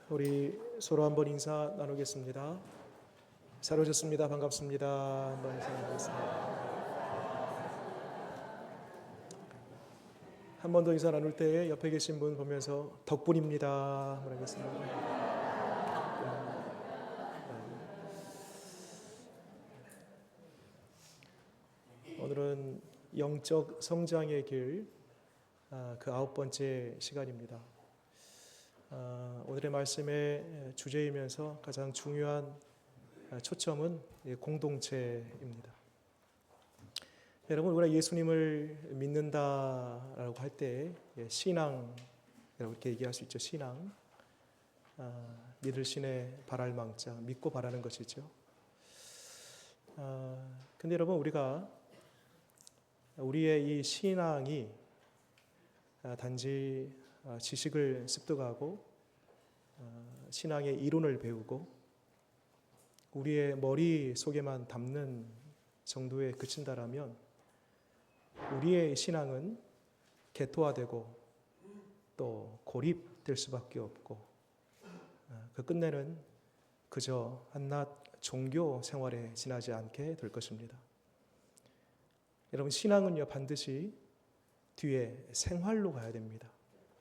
우리 서로 한번 인사 나누겠습니다. 잘 오셨습니다. 반갑습니다. 한번 인사 나누겠습니다. 한 번 더 인사 나눌 때 옆에 계신 분 보면서 덕분입니다. 말하겠습니다. 오늘은 영적 성장의 길, 그 9번째 시간입니다. 오늘의 말씀의 주제이면서 가장 중요한 초점은 공동체입니다. 여러분, 우리가 예수님을 믿는다라고 할 때 신앙이라고 이렇게 얘기할 수 있죠. 신앙, 믿을 신의 바랄 망자, 믿고 바라는 것이죠. 근데 여러분, 우리의 이 신앙이 단지 지식을 습득하고 신앙의 이론을 배우고 우리의 머릿속에만 담는 정도에 그친다라면 우리의 신앙은 개토화되고 또 고립될 수밖에 없고 그 끝내는 그저 한낱 종교 생활에 지나지 않게 될 것입니다. 여러분, 신앙은요 반드시 뒤에 생활로 가야 됩니다.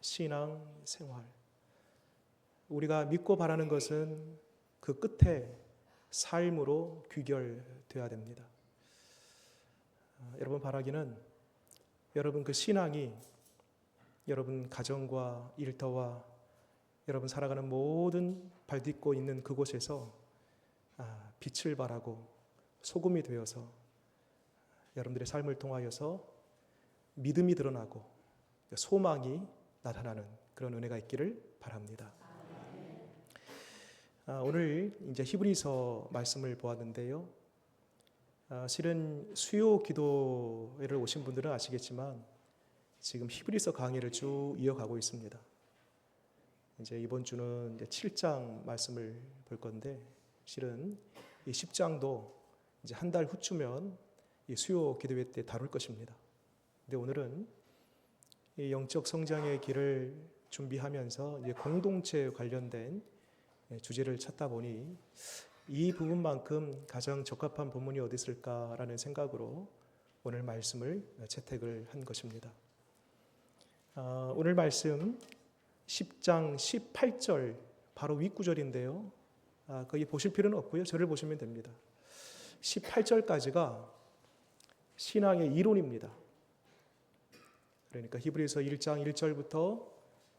신앙 생활. 우리가 믿고 바라는 것은 그 끝에 삶으로 귀결되어야 됩니다. 여러분, 바라기는 여러분 그 신앙이 여러분 가정과 일터와 여러분 살아가는 모든 발딛고 있는 그곳에서 빛을 발하고 소금이 되어서 여러분들의 삶을 통하여서 믿음이 드러나고 소망이 나타나는 그런 은혜가 있기를 바랍니다. 오늘 이제 히브리서 말씀을 보았는데요. 실은 수요 기도회를 오신 분들은 아시겠지만 지금 히브리서 강의를 쭉 이어가고 있습니다. 이제 이번 주는 이제 7장 말씀을 볼 건데 실은 이 10장도 이제 한 달 후쯤면 이 수요 기도회 때 다룰 것입니다. 근데 오늘은 이 영적 성장의 길을 준비하면서 이제 공동체에 관련된 주제를 찾다 보니 이 부분만큼 가장 적합한 본문이 어디 있을까라는 생각으로 오늘 말씀을 채택을 한 것입니다. 오늘 말씀 10장 18절 바로 윗구절인데요. 거기 보실 필요는 없고요. 저를 보시면 됩니다. 18절까지가 신앙의 이론입니다. 그러니까 히브리서 1장 1절부터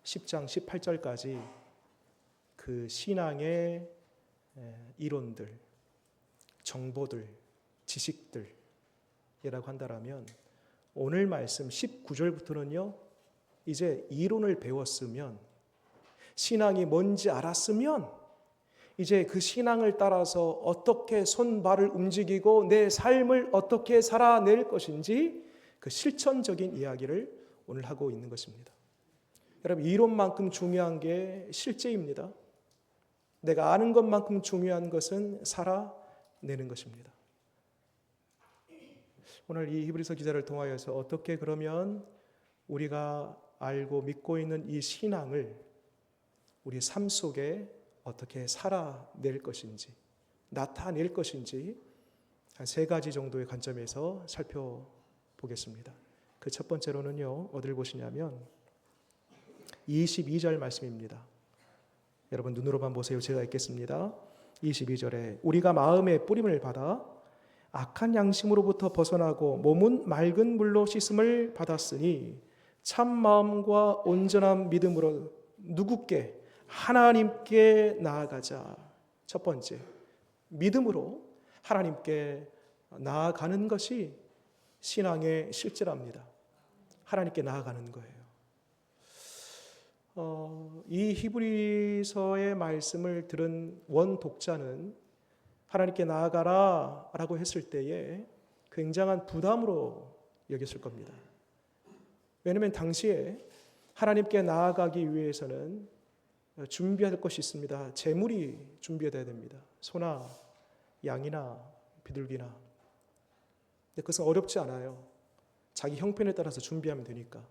10장 18절까지 그 신앙의 이론들, 정보들, 지식들이라고 한다면 오늘 말씀 19절부터는요. 이제 이론을 배웠으면 신앙이 뭔지 알았으면 이제 그 신앙을 따라서 어떻게 손발을 움직이고 내 삶을 어떻게 살아낼 것인지 그 실천적인 이야기를 오늘 하고 있는 것입니다. 여러분, 이론만큼 중요한 게 실제입니다. 내가 아는 것만큼 중요한 것은 살아내는 것입니다. 오늘 이 히브리서 기자를 통하여서 어떻게 그러면 우리가 알고 믿고 있는 이 신앙을 우리 삶 속에 어떻게 살아낼 것인지, 나타낼 것인지 한 3가지 정도의 관점에서 살펴보겠습니다. 그 첫 번째로는요, 어디를 보시냐면 22절 말씀입니다. 여러분 눈으로만 보세요. 제가 읽겠습니다. 22절에 우리가 마음의 뿌림을 받아 악한 양심으로부터 벗어나고 몸은 맑은 물로 씻음을 받았으니 참 마음과 온전한 믿음으로 누구께? 하나님께 나아가자. 첫 번째, 믿음으로 하나님께 나아가는 것이 신앙의 실제랍니다. 하나님께 나아가는 거예요. 이 히브리서의 말씀을 들은 원 독자는 하나님께 나아가라 라고 했을 때에 굉장한 부담으로 여겼을 겁니다. 왜냐하면 당시에 하나님께 나아가기 위해서는 준비할 것이 있습니다. 재물이 준비되어야 됩니다. 소나 양이나 비둘기나. 근데 그것은 어렵지 않아요. 자기 형편에 따라서 준비하면 되니까.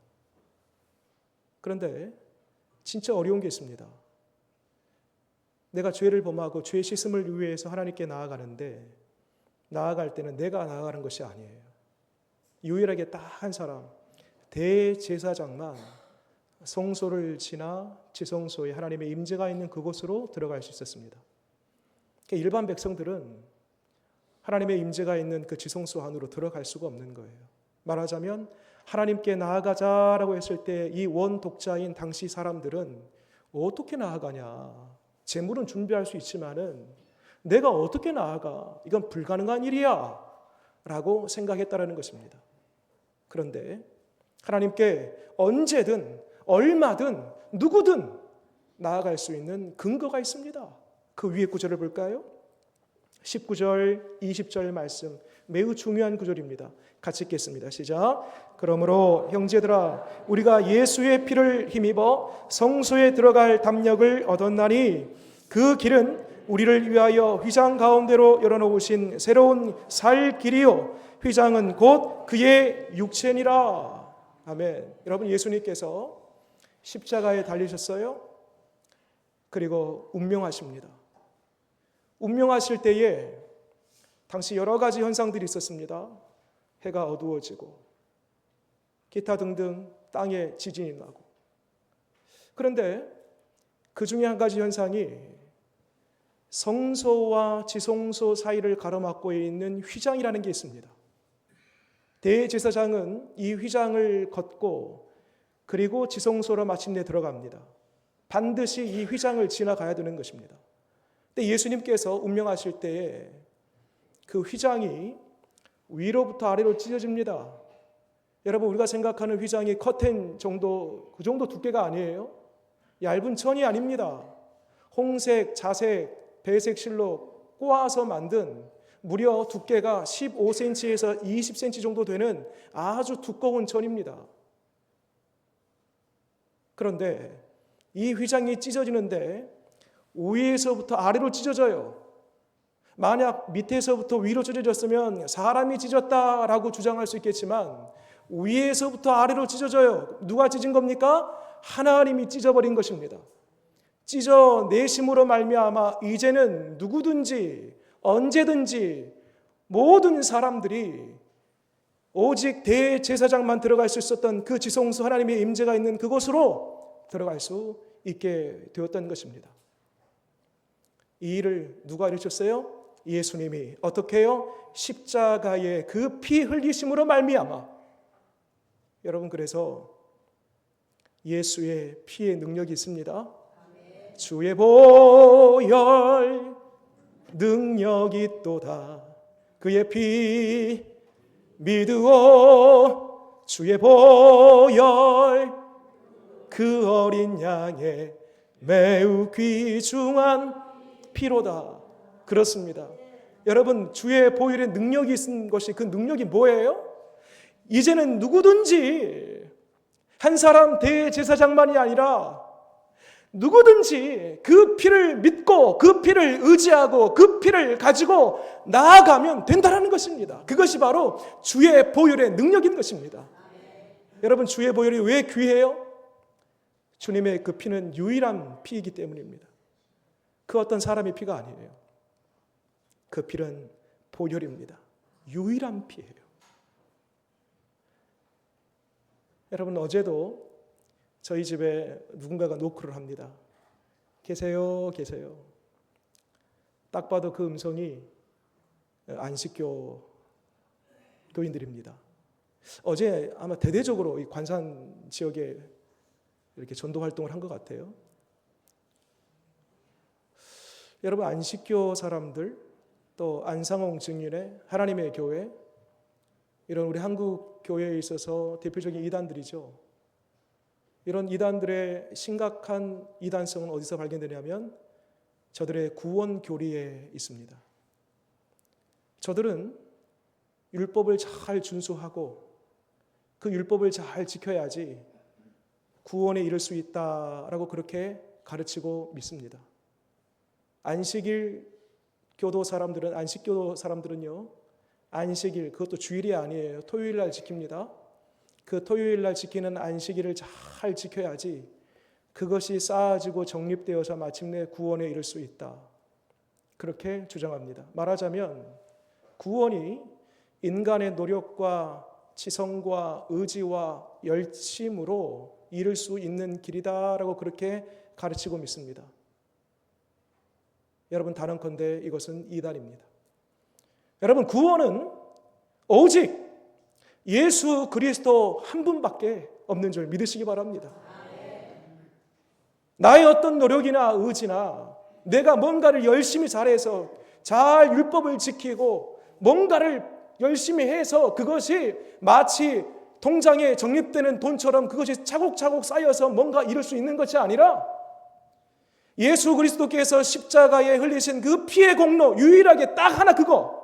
그런데 진짜 어려운 게 있습니다. 내가 죄를 범하고 죄 씻음을 위해서 하나님께 나아가는데 나아갈 때는 내가 나아가는 것이 아니에요. 유일하게 딱 한 사람, 대제사장만 성소를 지나 지성소에 하나님의 임재가 있는 그곳으로 들어갈 수 있었습니다. 일반 백성들은 하나님의 임재가 있는 그 지성소 안으로 들어갈 수가 없는 거예요. 말하자면 하나님께 나아가자라고 했을 때 이 원독자인 당시 사람들은 어떻게 나아가냐? 재물은 준비할 수 있지만은 내가 어떻게 나아가? 이건 불가능한 일이야 라고 생각했다라는 것입니다. 그런데 하나님께 언제든 얼마든 누구든 나아갈 수 있는 근거가 있습니다. 그 위에 구절을 볼까요? 19절, 20절 말씀 매우 중요한 구절입니다. 같이 읽겠습니다. 시작. 그러므로 형제들아 우리가 예수의 피를 힘입어 성소에 들어갈 담력을 얻었나니 그 길은 우리를 위하여 휘장 가운데로 열어놓으신 새로운 살 길이요 휘장은 곧 그의 육체니라. 아멘. 여러분, 예수님께서 십자가에 달리셨어요. 그리고 운명하십니다. 운명하실 때에 당시 여러 가지 현상들이 있었습니다. 해가 어두워지고 기타 등등 땅에 지진이 나고. 그런데 그 중에 한 가지 현상이 성소와 지성소 사이를 가로막고 있는 휘장이라는 게 있습니다. 대제사장은 이 휘장을 걷고 그리고 지성소로 마침내 들어갑니다. 반드시 이 휘장을 지나가야 되는 것입니다. 근데 예수님께서 운명하실 때에 그 휘장이 위로부터 아래로 찢어집니다. 여러분, 우리가 생각하는 휘장이 커튼 정도, 그 정도 두께가 아니에요. 얇은 천이 아닙니다. 홍색, 자색, 배색 실로 꼬아서 만든 무려 두께가 15cm에서 20cm 정도 되는 아주 두꺼운 천입니다. 그런데 이 휘장이 찢어지는데 위에서부터 아래로 찢어져요. 만약 밑에서부터 위로 찢어졌으면 사람이 찢었다라고 주장할 수 있겠지만 위에서부터 아래로 찢어져요. 누가 찢은 겁니까? 하나님이 찢어버린 것입니다. 찢어내심으로 말미암아 이제는 누구든지 언제든지 모든 사람들이 오직 대제사장만 들어갈 수 있었던 그 지성소 하나님의 임재가 있는 그곳으로 들어갈 수 있게 되었던 것입니다. 이 일을 누가 이루셨어요? 예수님이. 어떻게 해요? 십자가의 그 피 흘리심으로 말미암아. 여러분, 그래서 예수의 피의 능력이 있습니다. 주의 보혈 능력이 있도다. 그의 피 믿으오. 주의 보혈 그 어린 양의 매우 귀중한 피로다. 그렇습니다. 여러분, 주의 보혈의 능력이 있는 것이, 그 능력이 뭐예요? 이제는 누구든지 한 사람 대제사장만이 아니라 누구든지 그 피를 믿고 그 피를 의지하고 그 피를 가지고 나아가면 된다는 것입니다. 그것이 바로 주의 보혈의 능력인 것입니다. 여러분, 주의 보혈이 왜 귀해요? 주님의 그 피는 유일한 피이기 때문입니다. 그 어떤 사람의 피가 아니에요. 그 피는 보혈입니다. 유일한 피예요. 여러분, 어제도 저희 집에 누군가가 노크를 합니다. 계세요, 계세요. 딱 봐도 그 음성이 안식교 교인들입니다. 어제 아마 대대적으로 이 관산 지역에 이렇게 전도 활동을 한 것 같아요. 여러분, 안식교 사람들, 또 안상홍 증인의 하나님의 교회, 이런 우리 한국 교회에 있어서 대표적인 이단들이죠. 이런 이단들의 심각한 이단성은 어디서 발견되냐면 저들의 구원 교리에 있습니다. 저들은 율법을 잘 준수하고 그 율법을 잘 지켜야지 구원에 이를 수 있다라고 그렇게 가르치고 믿습니다. 안식일 교도 사람들은, 안식교도 사람들은요, 안식일, 그것도 주일이 아니에요. 토요일 날 지킵니다. 그 토요일 날 지키는 안식일을 잘 지켜야지 그것이 쌓아지고 정립되어서 마침내 구원에 이를 수 있다. 그렇게 주장합니다. 말하자면 구원이 인간의 노력과 지성과 의지와 열심으로 이룰 수 있는 길이다라고 그렇게 가르치고 믿습니다. 여러분, 단언컨대 이것은 이단입니다. 여러분, 구원은 오직 예수 그리스도 한 분밖에 없는 줄 믿으시기 바랍니다. 나의 어떤 노력이나 의지나 내가 뭔가를 열심히 잘해서 잘 율법을 지키고 뭔가를 열심히 해서 그것이 마치 통장에 적립되는 돈처럼 그것이 차곡차곡 쌓여서 뭔가 이룰 수 있는 것이 아니라 예수 그리스도께서 십자가에 흘리신 그 피의 공로, 유일하게 딱 하나, 그거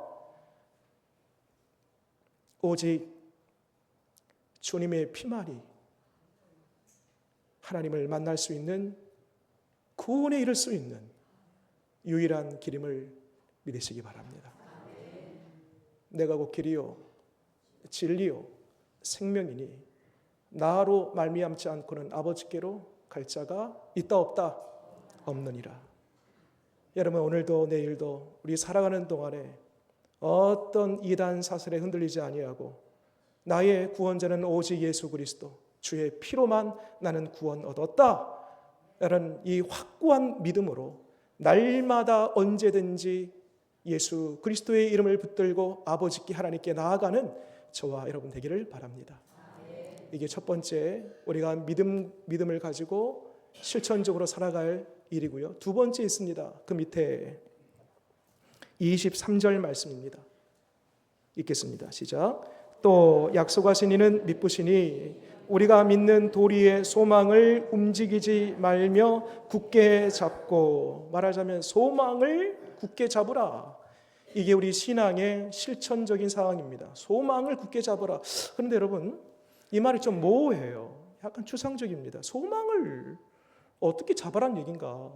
오직 주님의 피만이 하나님을 만날 수 있는, 구원에 이를 수 있는 유일한 길임을 믿으시기 바랍니다. 내가 곧 길이요 진리요 생명이니 나로 말미암지 않고는 아버지께로 갈 자가 있다 없다? 없느니라. 여러분, 오늘도 내일도 우리 살아가는 동안에 어떤 이단 사슬에 흔들리지 아니하고 나의 구원자는 오직 예수 그리스도, 주의 피로만 나는 구원 얻었다, 라는 이 확고한 믿음으로 날마다 언제든지 예수 그리스도의 이름을 붙들고 아버지께 하나님께 나아가는 저와 여러분 되기를 바랍니다. 이게 첫 번째, 우리가 믿음을 가지고 실천적으로 살아갈 일이고요. 두 번째 있습니다. 그 밑에 23절 말씀입니다. 읽겠습니다. 시작. 또 약속하신 이는 미쁘시니 우리가 믿는 도리의 소망을 움직이지 말며 굳게 잡고, 말하자면 소망을 굳게 잡으라. 이게 우리 신앙의 실천적인 상황입니다. 소망을 굳게 잡으라. 그런데 여러분, 이 말이 좀 모호해요. 약간 추상적입니다. 소망을 어떻게 잡으라는 얘기인가?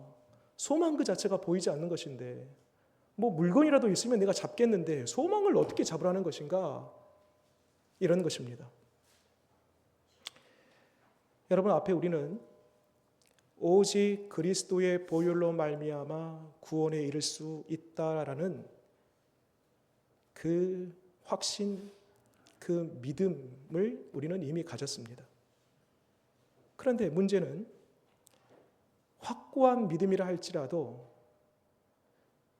소망 그 자체가 보이지 않는 것인데, 뭐 물건이라도 있으면 내가 잡겠는데 소망을 어떻게 잡으라는 것인가? 이런 것입니다. 여러분, 앞에 우리는 오직 그리스도의 보혈로 말미암아 구원에 이를 수 있다라는 그 확신, 그 믿음을 우리는 이미 가졌습니다. 그런데 문제는 확고한 믿음이라 할지라도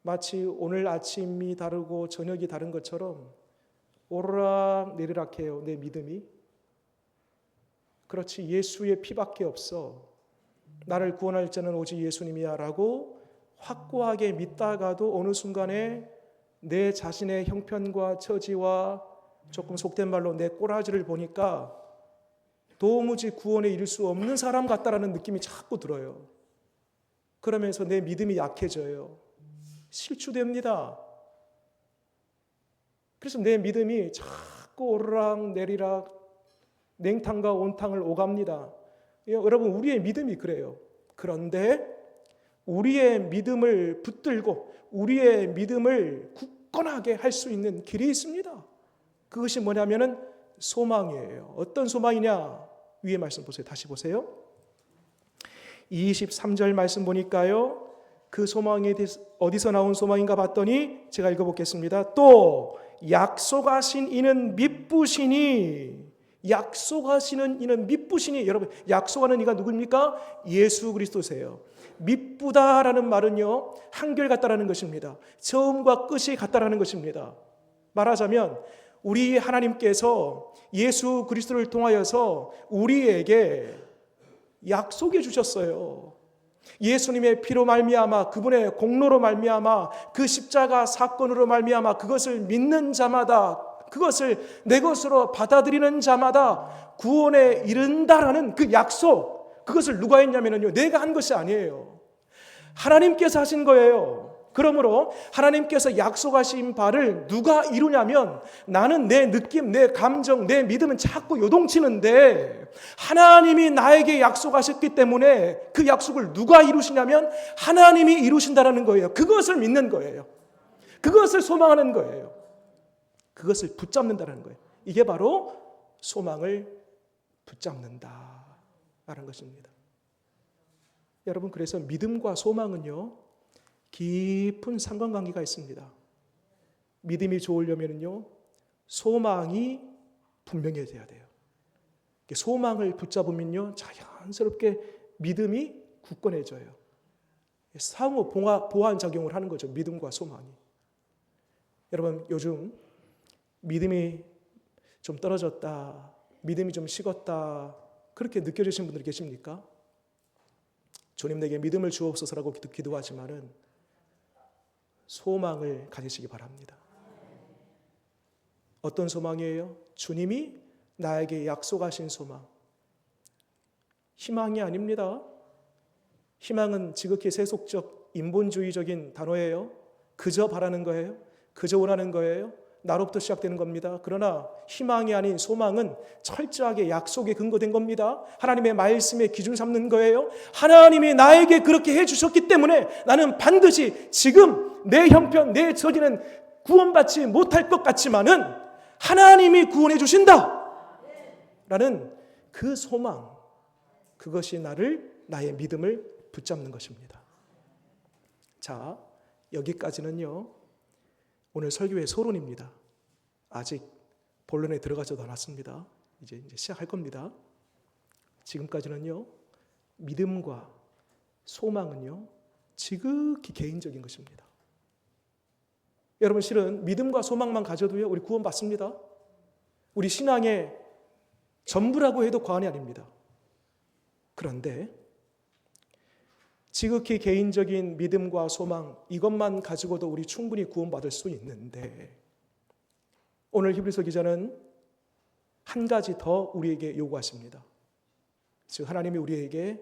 마치 오늘 아침이 다르고 저녁이 다른 것처럼 오르락 내리락 해요, 내 믿음이. 그렇지, 예수의 피밖에 없어, 나를 구원할 자는 오직 예수님이야 라고 확고하게 믿다가도 어느 순간에 내 자신의 형편과 처지와 조금 속된 말로 내 꼬라지를 보니까 도무지 구원에 이를 수 없는 사람 같다라는 느낌이 자꾸 들어요. 그러면서 내 믿음이 약해져요. 실추됩니다. 그래서 내 믿음이 자꾸 오르락 내리락 냉탕과 온탕을 오갑니다. 여러분, 우리의 믿음이 그래요. 그런데 우리의 믿음을 붙들고 우리의 믿음을 굳건하게 할 수 있는 길이 있습니다. 그것이 뭐냐면은 소망이에요. 어떤 소망이냐? 위에 말씀 보세요. 다시 보세요. 23절 말씀 보니까요, 그 소망이 어디서 나온 소망인가 봤더니 제가 읽어보겠습니다. 또 약속하신 이는 미쁘시니, 약속하시는 이는 미쁘시니. 여러분, 약속하는 이가 누구입니까? 예수 그리스도세요. 미쁘다라는 말은요, 한결같다라는 것입니다. 처음과 끝이 같다라는 것입니다. 말하자면 우리 하나님께서 예수 그리스도를 통하여서 우리에게 약속해 주셨어요. 예수님의 피로 말미암아, 그분의 공로로 말미암아, 그 십자가 사건으로 말미암아 그것을 믿는 자마다, 그것을 내 것으로 받아들이는 자마다 구원에 이른다라는 그 약속, 그것을 누가 했냐면요, 내가 한 것이 아니에요. 하나님께서 하신 거예요. 그러므로 하나님께서 약속하신 바를 누가 이루냐면, 나는 내 느낌, 내 감정, 내 믿음은 자꾸 요동치는데 하나님이 나에게 약속하셨기 때문에 그 약속을 누가 이루시냐면 하나님이 이루신다라는 거예요. 그것을 믿는 거예요. 그것을 소망하는 거예요. 그것을 붙잡는다는 거예요. 이게 바로 소망을 붙잡는다라는 것입니다. 여러분, 그래서 믿음과 소망은요, 깊은 상관관계가 있습니다. 믿음이 좋으려면요, 소망이 분명해져야 돼요. 소망을 붙잡으면요, 자연스럽게 믿음이 굳건해져요. 상호 보완 작용을 하는 거죠, 믿음과 소망이. 여러분, 요즘 믿음이 좀 떨어졌다, 믿음이 좀 식었다, 그렇게 느껴지시는 분들이 계십니까? 주님, 내게 믿음을 주옵소서라고 기도하지만은 소망을 가지시기 바랍니다. 어떤 소망이에요? 주님이 나에게 약속하신 소망. 희망이 아닙니다. 희망은 지극히 세속적 인본주의적인 단어예요. 그저 바라는 거예요. 그저 원하는 거예요. 나로부터 시작되는 겁니다. 그러나 희망이 아닌 소망은 철저하게 약속에 근거된 겁니다. 하나님의 말씀에 기준 삼는 거예요. 하나님이 나에게 그렇게 해주셨기 때문에 나는 반드시 지금 내 형편, 내 처지는 구원받지 못할 것 같지만은 하나님이 구원해 주신다 라는 그 소망, 그것이 나의 믿음을 붙잡는 것입니다. 자, 여기까지는요, 오늘 설교의 서론입니다. 아직 본론에 들어가지도 않았습니다. 이제 시작할 겁니다. 지금까지는요, 믿음과 소망은요, 지극히 개인적인 것입니다. 여러분, 실은 믿음과 소망만 가져도요, 우리 구원받습니다. 우리 신앙의 전부라고 해도 과언이 아닙니다. 그런데 지극히 개인적인 믿음과 소망, 이것만 가지고도 우리 충분히 구원받을 수 있는데, 오늘 히브리서 기자는 한 가지 더 우리에게 요구하십니다. 즉, 하나님이 우리에게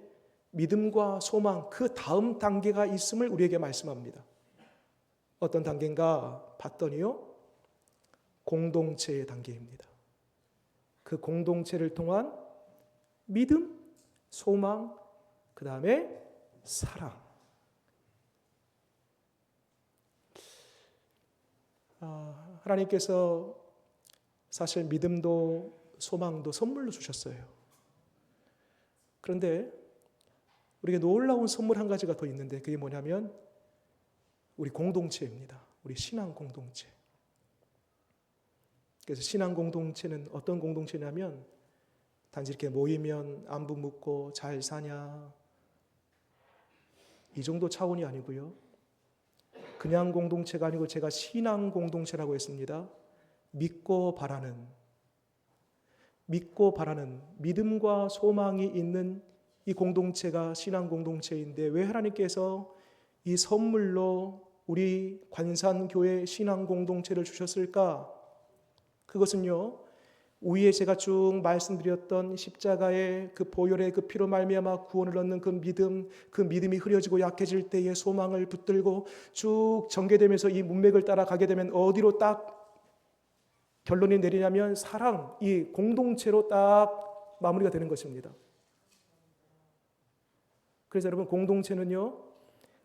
믿음과 소망, 그 다음 단계가 있음을 우리에게 말씀합니다. 어떤 단계인가 봤더니요, 공동체의 단계입니다. 그 공동체를 통한 믿음, 소망, 그 다음에 사랑. 하나님께서 사실 믿음도 소망도 선물로 주셨어요. 그런데 우리에게 놀라운 선물 한 가지가 더 있는데, 그게 뭐냐면 우리 공동체입니다. 우리 신앙 공동체. 그래서 신앙 공동체는 어떤 공동체냐면, 단지 이렇게 모이면 안부 묻고 잘 사냐, 이 정도 차원이 아니고요. 그냥 공동체가 아니고 제가 신앙 공동체라고 했습니다. 믿고 바라는 믿음과 소망이 있는 이 공동체가 신앙 공동체인데, 왜 하나님께서 이 선물로 우리 관산교회 신앙 공동체를 주셨을까? 그것은요, 위에 제가 쭉 말씀드렸던 십자가의 그 보혈의 그 피로 말미암아 구원을 얻는 그 믿음, 그 믿음이 흐려지고 약해질 때의 소망을 붙들고 쭉 전개되면서 이 문맥을 따라가게 되면 어디로 딱 결론이 내리냐면 사랑, 이 공동체로 딱 마무리가 되는 것입니다. 그래서 여러분, 공동체는요,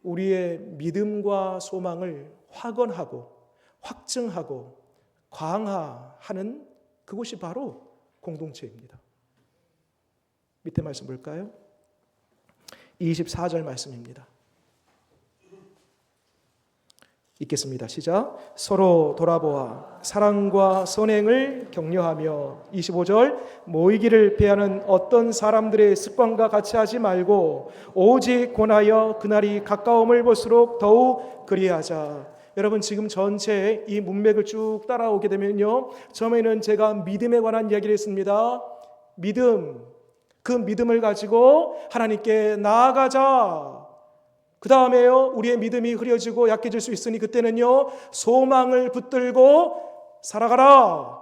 우리의 믿음과 소망을 확언하고 확증하고 강화하는 그것이 바로 공동체입니다. 밑에 말씀 볼까요? 24절 말씀입니다. 읽겠습니다. 시작. 서로 돌아보아 사랑과 선행을 격려하며, 25절, 모이기를 피하는 어떤 사람들의 습관과 같이 하지 말고 오직 권하여 그날이 가까움을 볼수록 더욱 그리하자. 여러분, 지금 전체 이 문맥을 쭉 따라오게 되면요, 처음에는 제가 믿음에 관한 이야기를 했습니다. 믿음, 그 믿음을 가지고 하나님께 나아가자. 그 다음에요, 우리의 믿음이 흐려지고 약해질 수 있으니 그때는요, 소망을 붙들고 살아가라.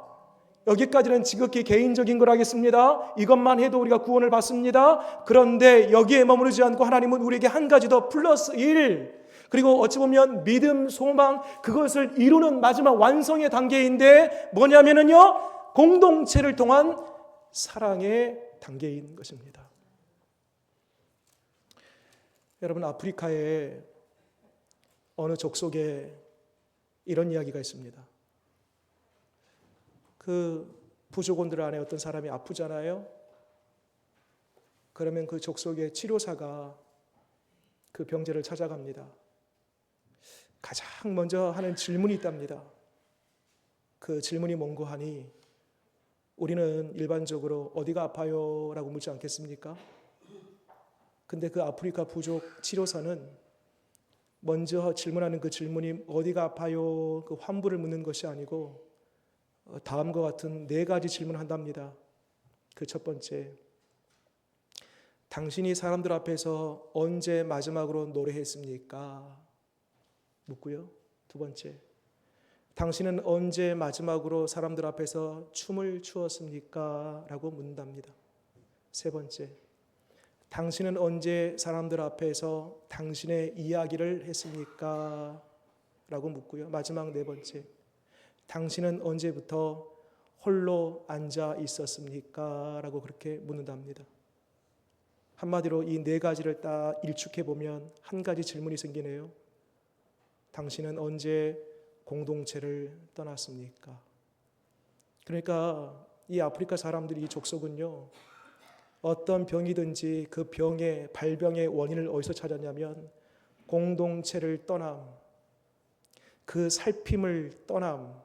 여기까지는 지극히 개인적인 걸 하겠습니다. 이것만 해도 우리가 구원을 받습니다. 그런데 여기에 머무르지 않고 하나님은 우리에게 한 가지 더 플러스 1, 그리고 어찌 보면 믿음, 소망, 그것을 이루는 마지막 완성의 단계인데 뭐냐면요, 공동체를 통한 사랑의 단계인 것입니다. 여러분, 아프리카의 어느 족속에 이런 이야기가 있습니다. 그 부족원들 안에 어떤 사람이 아프잖아요. 그러면 그 족속의 치료사가 그 병자를 찾아갑니다. 가장 먼저 하는 질문이 있답니다. 그 질문이 뭔고 하니 우리는 일반적으로 어디가 아파요? 라고 묻지 않겠습니까? 근데 그 아프리카 부족 치료사는 먼저 질문하는 그 질문이 어디가 아파요? 그 환부를 묻는 것이 아니고 다음과 같은 4가지 질문을 한답니다. 그 첫 번째, 당신이 사람들 앞에서 언제 마지막으로 노래했습니까? 묻고요. 두 번째, 당신은 언제 마지막으로 사람들 앞에서 춤을 추었습니까? 라고 묻는답니다. 세 번째, 당신은 언제 사람들 앞에서 당신의 이야기를 했습니까? 라고 묻고요. 마지막 4번째, 당신은 언제부터 홀로 앉아 있었습니까? 라고 그렇게 묻는답니다. 한마디로 이 4가지를 딱 일축해 보면 한 가지 질문이 생기네요. 당신은 언제 공동체를 떠났습니까? 그러니까 이 아프리카 사람들이, 이 족속은요, 어떤 병이든지 그 병의 발병의 원인을 어디서 찾았냐면 공동체를 떠남, 그 살핌을 떠남,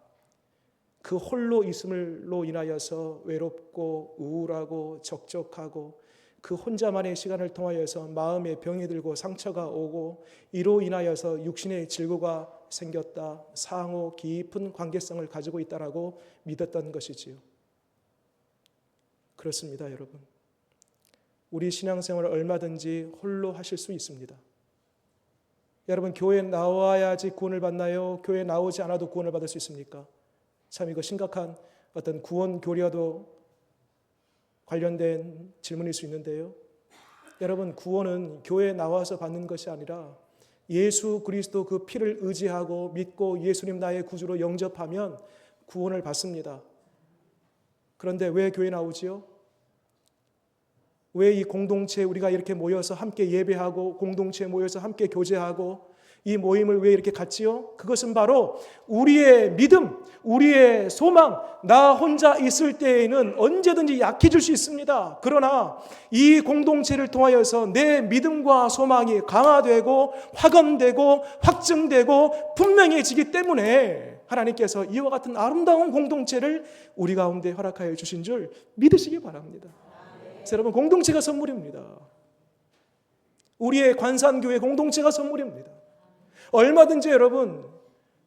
그 홀로 있음으로 인하여서 외롭고 우울하고 적적하고 그 혼자만의 시간을 통하여서 마음에 병이 들고 상처가 오고 이로 인하여서 육신의 질고가 생겼다, 상호 깊은 관계성을 가지고 있다라고 믿었던 것이지요. 그렇습니다, 여러분. 우리 신앙생활을 얼마든지 홀로 하실 수 있습니다. 여러분, 교회에 나와야지 구원을 받나요? 교회에 나오지 않아도 구원을 받을 수 있습니까? 참 이거 심각한 어떤 구원 교리와도 관련된 질문일 수 있는데요. 여러분, 구원은 교회에 나와서 받는 것이 아니라 예수 그리스도 그 피를 의지하고 믿고 예수님 나의 구주로 영접하면 구원을 받습니다. 그런데 왜 교회에 나오지요? 왜 이 공동체에 우리가 이렇게 모여서 함께 예배하고 공동체에 모여서 함께 교제하고 이 모임을 왜 이렇게 갖지요? 그것은 바로 우리의 믿음, 우리의 소망, 나 혼자 있을 때에는 언제든지 약해질 수 있습니다. 그러나 이 공동체를 통하여서 내 믿음과 소망이 강화되고 확언되고 확증되고 분명해지기 때문에 하나님께서 이와 같은 아름다운 공동체를 우리 가운데 허락하여 주신 줄 믿으시기 바랍니다. 그래서 여러분, 공동체가 선물입니다. 우리의 관산교회 공동체가 선물입니다. 얼마든지 여러분,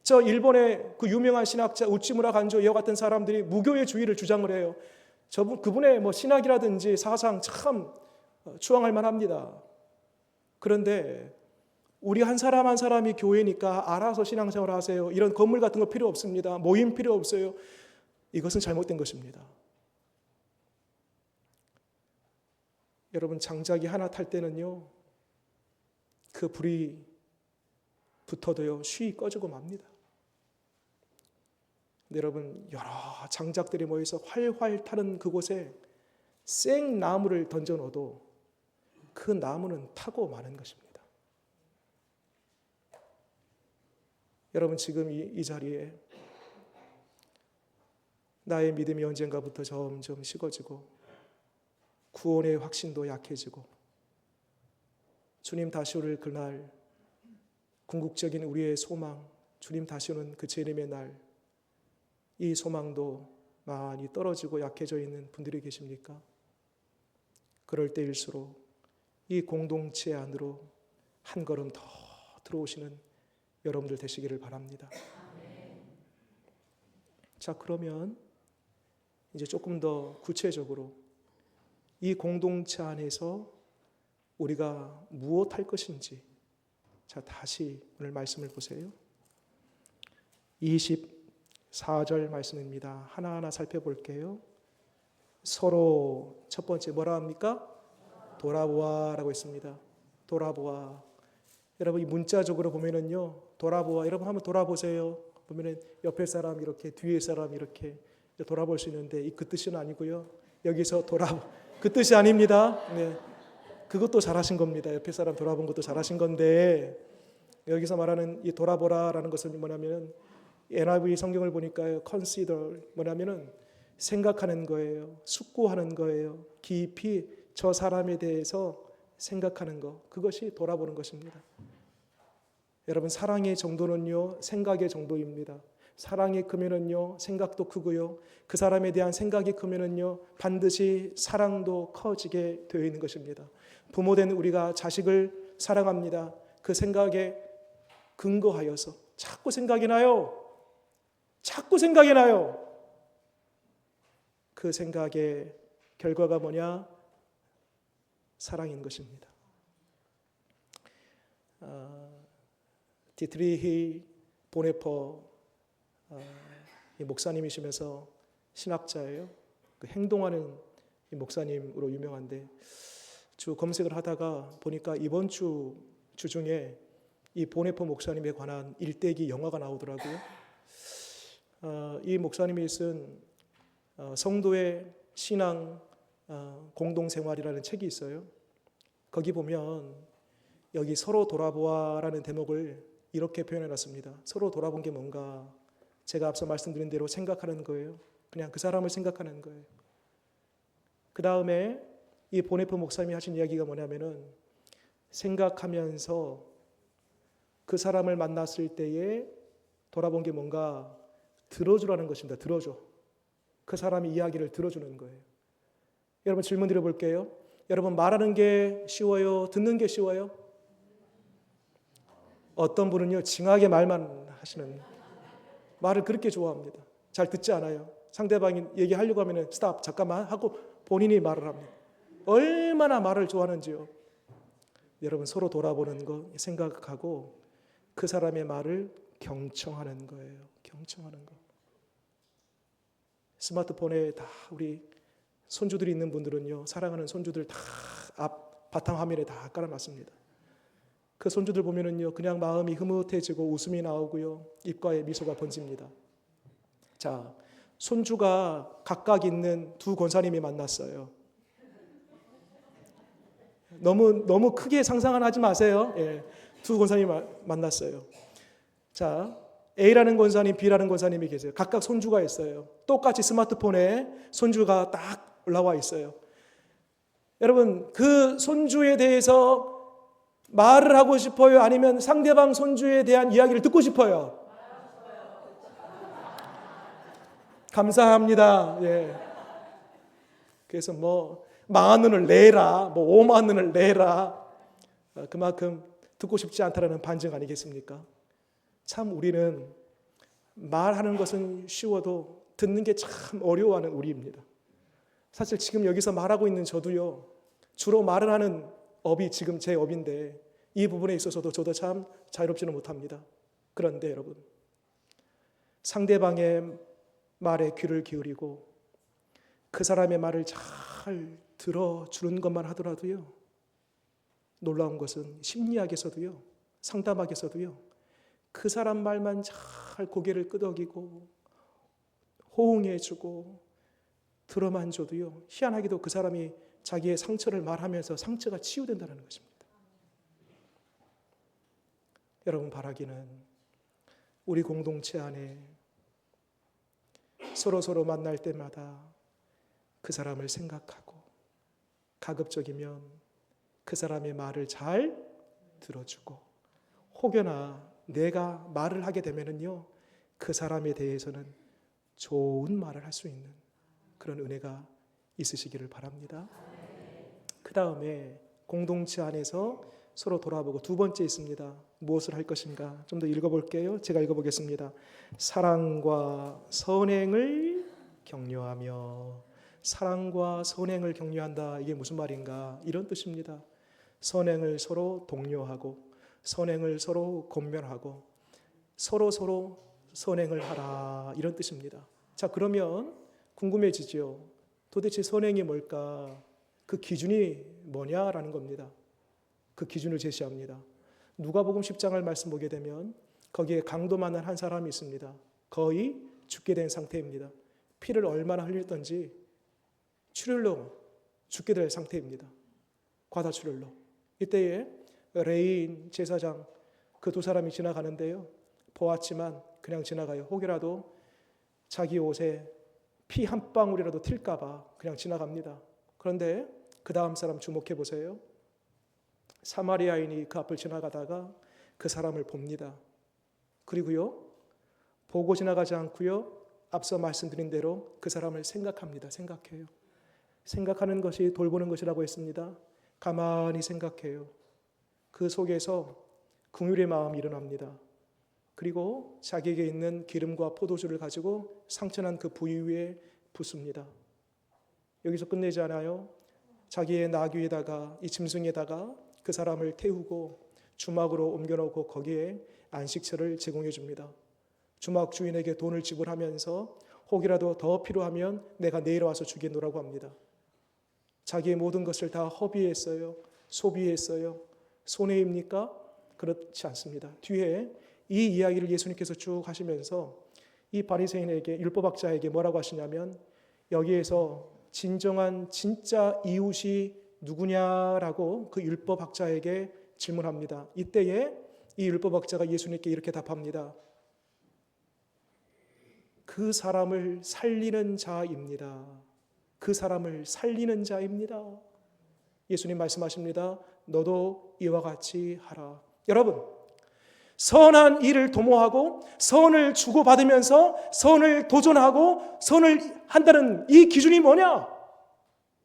저 일본의 그 유명한 신학자 우치무라 간조 이와 같은 사람들이 무교회주의를 주장을 해요. 그분의 신학이라든지 사상 참 추앙할 만합니다. 그런데 우리 한 사람 한 사람이 교회니까 알아서 신앙생활 하세요, 이런 건물 같은 거 필요 없습니다, 모임 필요 없어요, 이것은 잘못된 것입니다. 여러분, 장작이 하나 탈 때는요, 그 불이 붙어도요 쉬이 꺼지고 맙니다. 근데 여러분, 여러 장작들이 모여서 활활 타는 그곳에 생나무를 던져 놓아도 그 나무는 타고 마는 것입니다. 여러분, 지금 이 자리에 나의 믿음이 언젠가부터 점점 식어지고 구원의 확신도 약해지고 주님 다시 오를 그날, 궁극적인 우리의 소망, 주님 다시 오는 그 재림의 날, 이 소망도 많이 떨어지고 약해져 있는 분들이 계십니까? 그럴 때일수록 이 공동체 안으로 한 걸음 더 들어오시는 여러분들 되시기를 바랍니다. 자, 그러면 이제 조금 더 구체적으로 이 공동체 안에서 우리가 무엇할 것인지, 자, 다시 오늘 말씀을 보세요. 24절 말씀입니다. 하나하나 살펴볼게요. 서로 첫 번째 뭐라 합니까? 돌아보아라고 했습니다. 돌아보아. 여러분, 이 문자적으로 보면은요, 돌아보아, 여러분 한번 돌아보세요. 보면은 옆에 사람 이렇게, 뒤에 사람 이렇게 돌아볼 수 있는데 그 뜻은 아니고요. 여기서 그 뜻이 아닙니다. 네. 그것도 잘하신 겁니다. 옆에 사람 돌아본 것도 잘하신 건데, 여기서 말하는 이 돌아보라라는 것은 뭐냐면, NIV 성경을 보니까요, consider 뭐냐면은 생각하는 거예요. 숙고하는 거예요. 깊이 저 사람에 대해서 생각하는 것, 그것이 돌아보는 것입니다. 여러분, 사랑의 정도는요, 생각의 정도입니다. 사랑이 크면은요, 생각도 크고요. 그 사람에 대한 생각이 크면은요, 반드시 사랑도 커지게 되어 있는 것입니다. 부모된 우리가 자식을 사랑합니다. 그 생각에 근거하여서 자꾸 생각이 나요. 자꾸 생각이 나요. 그 생각의 결과가 뭐냐? 사랑인 것입니다. 디트리히 보네퍼 목사님이시면서 신학자예요. 그 행동하는 목사님으로 유명한데 주 검색을 하다가 보니까 이번 주 중에 이 보네퍼 목사님에 관한 일대기 영화가 나오더라고요. 이 목사님이 쓴 성도의 신앙 공동생활이라는 책이 있어요. 거기 보면 여기 서로 돌아보아라는 대목을 이렇게 표현해놨습니다. 서로 돌아본 게 뭔가? 제가 앞서 말씀드린 대로 생각하는 거예요. 그냥 그 사람을 생각하는 거예요. 그 다음에 이 보네퍼 목사님이 하신 이야기가 뭐냐면은 생각하면서 그 사람을 만났을 때에 돌아본 게 뭔가? 들어주라는 것입니다. 들어줘. 그 사람의 이야기를 들어주는 거예요. 여러분, 질문 드려볼게요. 여러분, 말하는 게 쉬워요? 듣는 게 쉬워요? 어떤 분은요, 징하게 말만 하시는, 말을 그렇게 좋아합니다. 잘 듣지 않아요. 상대방이 얘기하려고 하면 스탑, 잠깐만 하고 본인이 말을 합니다. 얼마나 말을 좋아하는지요. 여러분, 서로 돌아보는 거 생각하고 그 사람의 말을 경청하는 거예요. 경청하는 거. 스마트폰에 다 우리 손주들이 있는 분들은요, 사랑하는 손주들 다 앞 바탕화면에 다 깔아놨습니다. 그 손주들 보면은요, 그냥 마음이 흐뭇해지고 웃음이 나오고요, 입가에 미소가 번집니다. 자, 손주가 각각 있는 두 권사님이 만났어요. 너무 크게 상상은 하지 마세요. 예, 두 권사님이 만났어요. 자, A라는 권사님, B라는 권사님이 계세요. 각각 손주가 있어요. 똑같이 스마트폰에 손주가 딱 올라와 있어요. 여러분, 그 손주에 대해서 말을 하고 싶어요? 아니면 상대방 손주에 대한 이야기를 듣고 싶어요? 감사합니다. 예. 그래서 뭐 10,000원을 내라, 뭐 50,000원을 내라, 그만큼 듣고 싶지 않다라는 반증 아니겠습니까? 참 우리는 말하는 것은 쉬워도 듣는 게 참 어려워하는 우리입니다. 사실 지금 여기서 말하고 있는 저도요, 주로 말을 하는 업이 지금 제 업인데 이 부분에 있어서도 저도 참 자유롭지는 못합니다. 그런데 여러분, 상대방의 말에 귀를 기울이고 그 사람의 말을 잘 들어주는 것만 하더라도요, 놀라운 것은 심리학에서도요, 상담학에서도요, 그 사람 말만 잘 고개를 끄덕이고 호응해주고 들어만 줘도요, 희한하게도 그 사람이 자기의 상처를 말하면서 상처가 치유된다는 것입니다. 여러분, 바라기는 우리 공동체 안에 서로 만날 때마다 그 사람을 생각하고 가급적이면 그 사람의 말을 잘 들어주고, 혹여나 내가 말을 하게 되면은요, 그 사람에 대해서는 좋은 말을 할 수 있는 그런 은혜가 있으시기를 바랍니다. 그 다음에 공동체 안에서 서로 돌아보고 두 번째 있습니다. 무엇을 할 것인가? 좀 더 읽어볼게요. 제가 읽어보겠습니다. 사랑과 선행을 격려하며. 사랑과 선행을 격려한다. 이게 무슨 말인가? 이런 뜻입니다. 선행을 서로 독려하고 선행을 서로 권면하고 서로 선행을 하라, 이런 뜻입니다. 자, 그러면 궁금해지죠. 도대체 선행이 뭘까? 그 기준이 뭐냐라는 겁니다. 그 기준을 제시합니다. 누가복음 10장을 말씀 보게 되면 거기에 강도만한 한 사람이 있습니다. 거의 죽게 된 상태입니다. 피를 얼마나 흘렸던지 출혈로 죽게 될 상태입니다. 과다출혈로. 이때에 레인 제사장, 그 두 사람이 지나가는데요, 보았지만 그냥 지나가요. 혹여라도 자기 옷에 피 한 방울이라도 튈까 봐 그냥 지나갑니다. 그런데 그 다음 사람 주목해 보세요. 사마리아인이 그 앞을 지나가다가 그 사람을 봅니다. 그리고요, 보고 지나가지 않고요, 앞서 말씀드린 대로 그 사람을 생각합니다. 생각해요. 생각하는 것이 돌보는 것이라고 했습니다. 가만히 생각해요. 그 속에서 긍휼의 마음이 일어납니다. 그리고 자기에게 있는 기름과 포도주를 가지고 상처난 그 부위 위에 붓습니다. 여기서 끝내지 않아요. 자기의 나귀에다가, 이 짐승에다가 그 사람을 태우고 주막으로 옮겨놓고 거기에 안식처를 제공해 줍니다. 주막 주인에게 돈을 지불하면서 혹이라도 더 필요하면 내가 내일 와서 주겠노라고 합니다. 자기의 모든 것을 다 허비했어요. 소비했어요. 손해입니까? 그렇지 않습니다. 뒤에 이 이야기를 예수님께서 쭉 하시면서 이 바리새인에게, 율법학자에게 뭐라고 하시냐면, 여기에서 진정한 진짜 이웃이 누구냐라고 그 율법학자에게 질문합니다. 이때에 이 율법학자가 예수님께 이렇게 답합니다. 그 사람을 살리는 자입니다. 그 사람을 살리는 자입니다. 예수님 말씀하십니다. 너도 이와 같이 하라. 여러분, 선한 일을 도모하고 선을 주고받으면서 선을 도전하고 선을 한다는 이 기준이 뭐냐?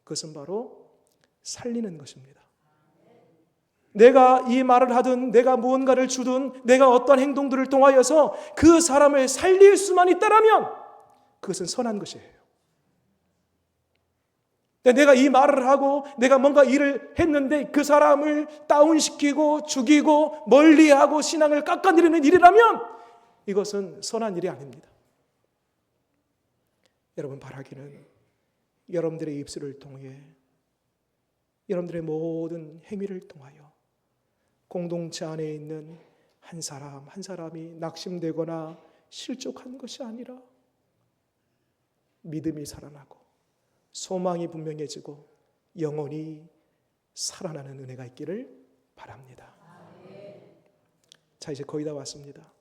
그것은 바로 살리는 것입니다. 내가 이 말을 하든 내가 무언가를 주든 내가 어떤 행동들을 통하여서 그 사람을 살릴 수만 있다라면 그것은 선한 것이에요. 내가 이 말을 하고 내가 뭔가 일을 했는데 그 사람을 다운시키고 죽이고 멀리하고 신앙을 깎아내리는 일이라면 이것은 선한 일이 아닙니다. 여러분, 바라기는 여러분들의 입술을 통해, 여러분들의 모든 행위를 통하여 공동체 안에 있는 한 사람 한 사람이 낙심되거나 실족한 것이 아니라 믿음이 살아나고 소망이 분명해지고 영원히 살아나는 은혜가 있기를 바랍니다. 자, 이제 거의 다 왔습니다.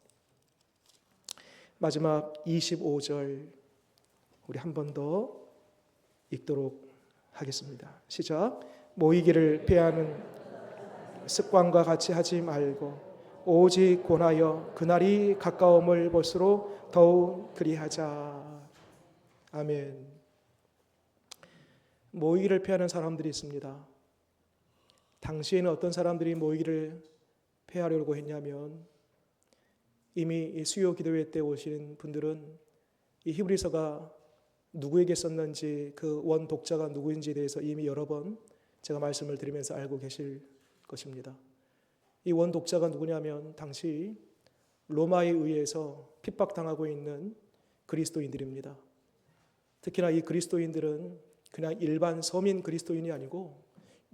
마지막 25절 우리 한 번 더 읽도록 하겠습니다. 시작. 모이기를 패하는 습관과 같이 하지 말고 오직 권하여 그날이 가까움을 볼수록 더욱 그리하자. 아멘. 모이기를 패하는 사람들이 있습니다. 당시에는 어떤 사람들이 모이기를 패하려고 했냐면, 이미 수요 기도회 때 오신 분들은 이 히브리서가 누구에게 썼는지, 그 원 독자가 누구인지에 대해서 이미 여러 번 제가 말씀을 드리면서 알고 계실 것입니다. 이 원 독자가 누구냐면 당시 로마에 의해서 핍박당하고 있는 그리스도인들입니다. 특히나 이 그리스도인들은 그냥 일반 서민 그리스도인이 아니고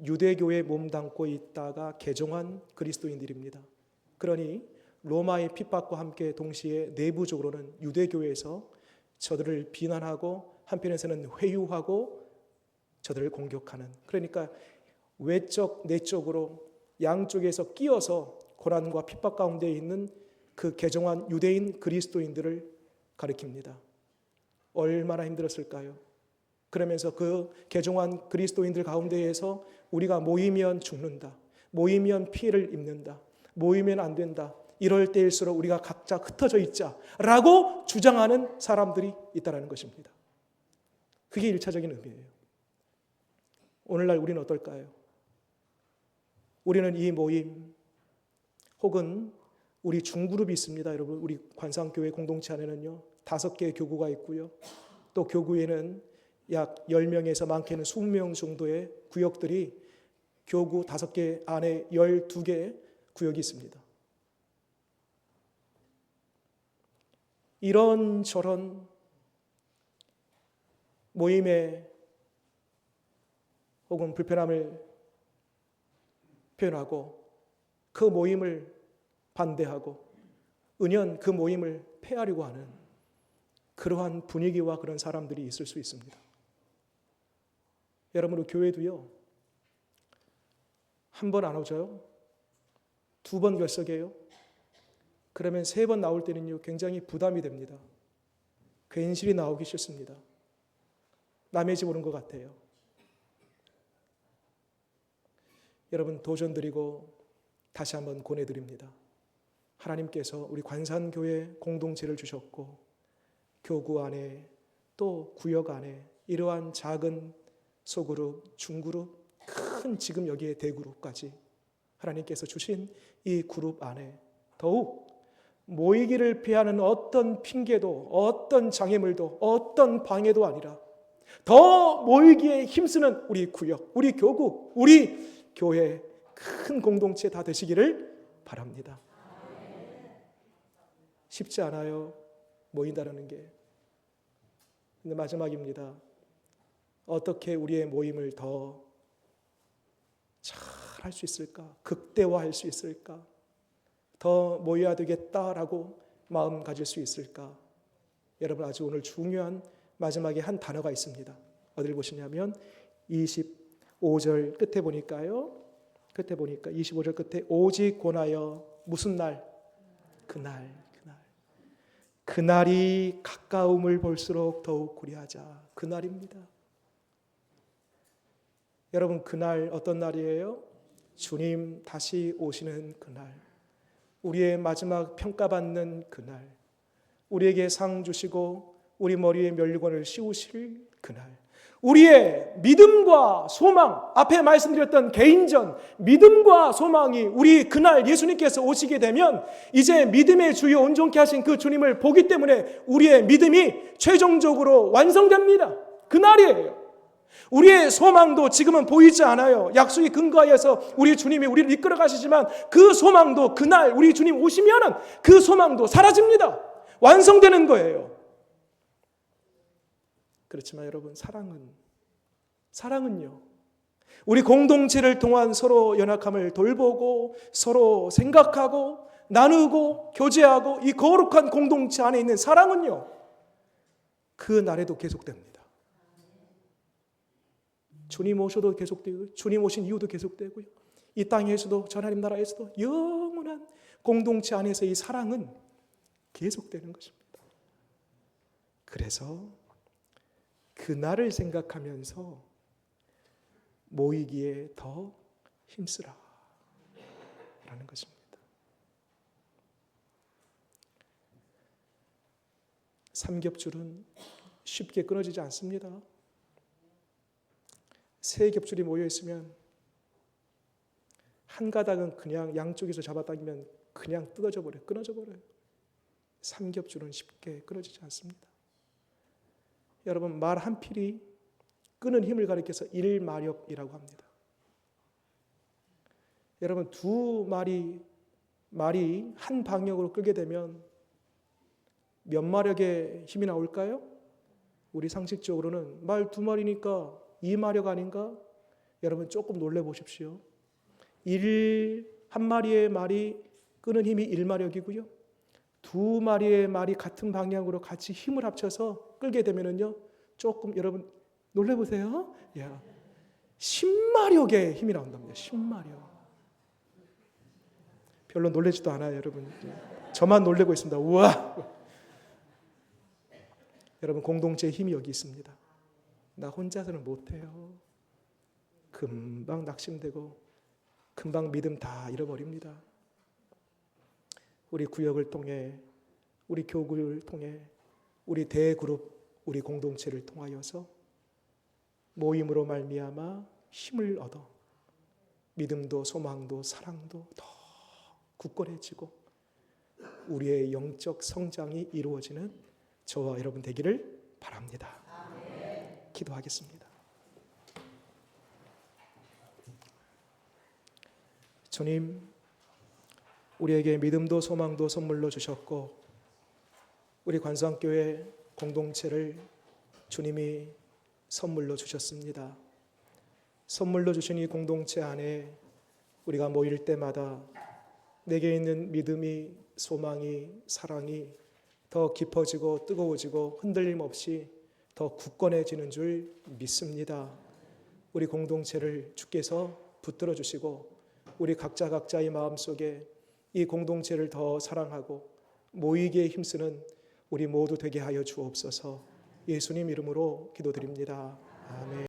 유대교에 몸담고 있다가 개종한 그리스도인들입니다. 그러니 로마의 핍박과 함께 동시에 내부적으로는 유대교에서 저들을 비난하고 한편에서는 회유하고 저들을 공격하는, 그러니까 외적 내적으로 양쪽에서 끼어서 고난과 핍박 가운데 있는 그 개종한 유대인 그리스도인들을 가리킵니다. 얼마나 힘들었을까요? 그러면서 그 개종한 그리스도인들 가운데에서 우리가 모이면 죽는다, 모이면 피해를 입는다, 모이면 안 된다, 이럴 때일수록 우리가 각자 흩어져 있자라고 주장하는 사람들이 있다는 것입니다. 그게 1차적인 의미예요. 오늘날 우리는 어떨까요? 우리는 이 모임 혹은 우리 중그룹이 있습니다. 여러분, 우리 관상교회 공동체 안에는요 5개의 교구가 있고요, 또 교구에는 약 10명에서 많게는 20명 정도의 구역들이 교구 5개 안에 12개 구역이 있습니다. 이런저런 모임에 혹은 불편함을 표현하고 그 모임을 반대하고 은연 그 모임을 폐하려고 하는 그러한 분위기와 그런 사람들이 있을 수 있습니다. 여러분, 우리 교회도요, 한 번 안 오죠? 2번 결석해요? 그러면 3번 나올 때는요 굉장히 부담이 됩니다. 괜시리 나오기 싫습니다. 남의 집 오는 것 같아요. 여러분 도전드리고 다시 한번 권해드립니다. 하나님께서 우리 관산교회 공동체를 주셨고 교구 안에 또 구역 안에 이러한 작은 소그룹, 중그룹, 큰 지금 여기에 대그룹까지 하나님께서 주신 이 그룹 안에 더욱 모이기를 피하는 어떤 핑계도 어떤 장애물도 어떤 방해도 아니라 더 모이기에 힘쓰는 우리 구역, 우리 교구, 우리 교회 큰 공동체 다 되시기를 바랍니다. 쉽지 않아요. 모인다는 게. 근데 마지막입니다. 어떻게 우리의 모임을 더 잘 할 수 있을까? 극대화할 수 있을까? 더 모여야 되겠다라고 마음 가질 수 있을까? 여러분 아주 오늘 중요한 마지막에 한 단어가 있습니다. 어디를 보시냐면 25절 끝에 보니까요. 끝에 보니까 25절 끝에 오직 권하여 무슨 날? 그날이 가까움을 볼수록 더욱 고려하자. 그날입니다. 여러분 그날 어떤 날이에요? 주님 다시 오시는 그날, 우리의 마지막 평가받는 그날, 우리에게 상 주시고 우리 머리에 면류관을 씌우실 그날, 우리의 믿음과 소망, 앞에 말씀드렸던 개인전 믿음과 소망이 우리 그날 예수님께서 오시게 되면 이제 믿음의 주요 온전케 하신 그 주님을 보기 때문에 우리의 믿음이 최종적으로 완성됩니다. 그날이에요. 우리의 소망도 지금은 보이지 않아요. 약속이 근거하여서 우리 주님이 우리를 이끌어 가시지만 그 소망도 그날 우리 주님 오시면은 그 소망도 사라집니다. 완성되는 거예요. 그렇지만 여러분 사랑은요. 우리 공동체를 통한 서로 연약함을 돌보고 서로 생각하고 나누고 교제하고 이 거룩한 공동체 안에 있는 사랑은요. 그 날에도 계속됩니다. 주님 오셔도 계속되고 주님 오신 이후도 계속되고요. 이 땅에서도 저 하나님 나라에서도 영원한 공동체 안에서 이 사랑은 계속되는 것입니다. 그래서 그날을 생각하면서 모이기에 더 힘쓰라 라는 것입니다. 삼겹줄은 쉽게 끊어지지 않습니다. 세 겹줄이 모여 있으면 한 가닥은 그냥 양쪽에서 잡아당기면 그냥 뜯어져 버려요. 끊어져 버려요. 삼겹줄은 쉽게 끊어지지 않습니다. 여러분 말 한 필이 끄는 힘을 가리켜서 일마력이라고 합니다. 여러분 두 말이 한 방향으로 끌게 되면 몇 마력의 힘이 나올까요? 우리 상식적으로는 말 두 마리니까 2마력 아닌가? 여러분 조금 놀래 보십시오. 한 마리의 말이 끄는 힘이 1마력이고요. 두 마리의 말이 같은 방향으로 같이 힘을 합쳐서 끌게 되면은요. 조금 여러분 놀래 보세요. 10마력의 힘이 나온답니다. 10마력. 별로 놀라지도 않아요, 여러분. 저만 놀래고 있습니다. 우와. 여러분 공동체의 힘이 여기 있습니다. 나 혼자서는 못해요. 금방 낙심되고 금방 믿음 다 잃어버립니다. 우리 구역을 통해 우리 교구를 통해 우리 대그룹 우리 공동체를 통하여서 모임으로 말미암아 힘을 얻어 믿음도 소망도 사랑도 더 굳건해지고 우리의 영적 성장이 이루어지는 저와 여러분 되기를 바랍니다. 기도하겠습니다. 주님, 우리에게 믿음도 소망도 선물로 주셨고 우리 관상교회 공동체를 주님이 선물로 주셨습니다. 선물로 주신 이 공동체 안에 우리가 모일 때마다 내게 있는 믿음이 소망이 사랑이 더 깊어지고 뜨거워지고 흔들림 없이 더 굳건해지는 줄 믿습니다. 우리 공동체를 주께서 붙들어 주시고 우리 각자의 마음속에 이 공동체를 더 사랑하고 모이기에 힘쓰는 우리 모두 되게 하여 주옵소서. 예수님 이름으로 기도드립니다. 아멘.